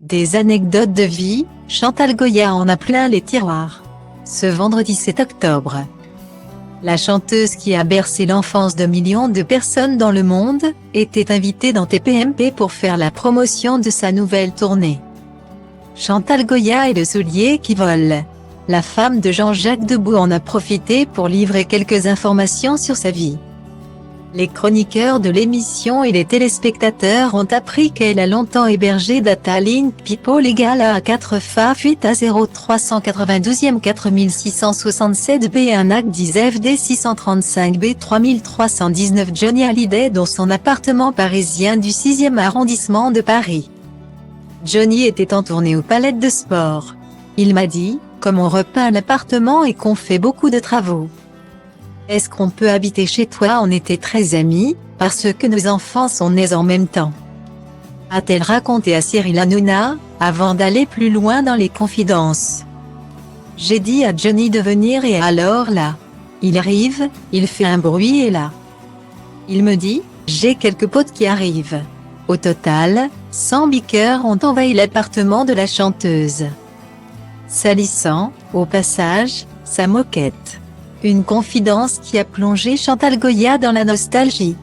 Des anecdotes de vie, Chantal Goya en a plein les tiroirs. Ce vendredi 7 octobre. La chanteuse qui a bercé l'enfance de millions de personnes dans le monde, était invitée dans TPMP pour faire la promotion de sa nouvelle tournée. Chantal Goya et le soulier qui vole. La femme de Jean-Jacques Debout en a profité pour livrer quelques informations sur sa vie. Les chroniqueurs de l'émission et les téléspectateurs ont appris qu'elle a longtemps hébergé Data Link People Legal à 4 FA 8 à 0392 4667 B 1 AC 10 FD 635 B 3319 Johnny Hallyday dans son appartement parisien du 6e arrondissement de Paris. Johnny était en tournée au Palais de Sport. Il m'a dit, comme on repeint l'appartement et qu'on fait beaucoup de travaux. Est-ce qu'on peut habiter chez toi? On était très amis, parce que nos enfants sont nés en même temps. A-t-elle raconté à Cyril Hanouna, avant d'aller plus loin dans les confidences. J'ai dit à Johnny de venir et alors là. Il arrive, il fait un bruit et là. Il me dit, j'ai quelques potes qui arrivent. Au total, 100 biqueurs ont envahi l'appartement de la chanteuse. Salissant, au passage, sa moquette. Une confidence qui a plongé Chantal Goya dans la nostalgie.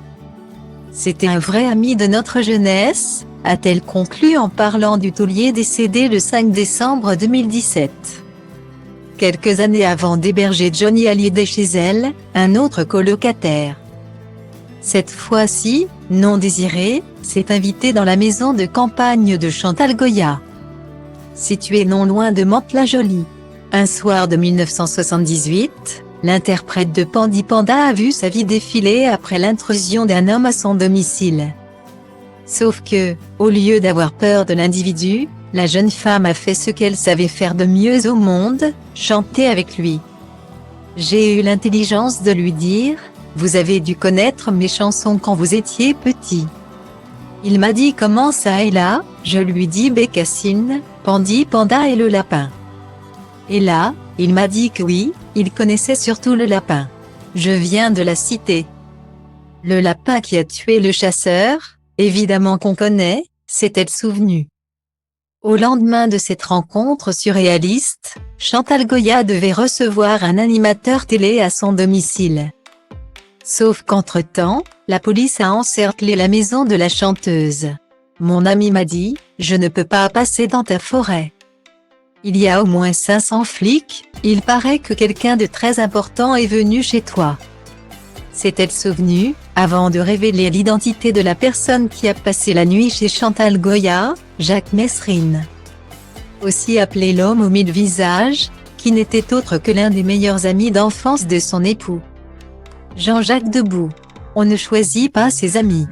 C'était un vrai ami de notre jeunesse, a-t-elle conclu en parlant du taulier décédé le 5 décembre 2017. Quelques années avant d'héberger Johnny Hallyday chez elle, un autre colocataire. Cette fois-ci, non désiré, s'est invité dans la maison de campagne de Chantal Goya. Située non loin de Mantes-la-Jolie. Un soir de 1978, l'interprète de Pandi Panda a vu sa vie défiler après l'intrusion d'un homme à son domicile. Sauf que, au lieu d'avoir peur de l'individu, la jeune femme a fait ce qu'elle savait faire de mieux au monde, chanter avec lui. J'ai eu l'intelligence de lui dire, vous avez dû connaître mes chansons quand vous étiez petit. Il m'a dit comment ça et là, je lui dis Bécassine, Pandi Panda et le lapin. Et là, il m'a dit que oui, il connaissait surtout le lapin. Je viens de la citer. Le lapin qui a tué le chasseur, évidemment qu'on connaît, s'est-elle souvenu. Au lendemain de cette rencontre surréaliste, Chantal Goya devait recevoir un animateur télé à son domicile. Sauf qu'entre-temps, la police a encerclé la maison de la chanteuse. Mon ami m'a dit, je ne peux pas passer dans ta forêt. Il y a au moins 500 flics, il paraît que quelqu'un de très important est venu chez toi. S'est-elle souvenue, avant de révéler l'identité de la personne qui a passé la nuit chez Chantal Goya, Jacques Messrine. Aussi appelé l'homme aux 1000 visages, qui n'était autre que l'un des meilleurs amis d'enfance de son époux. Jean-Jacques Debout. On ne choisit pas ses amis.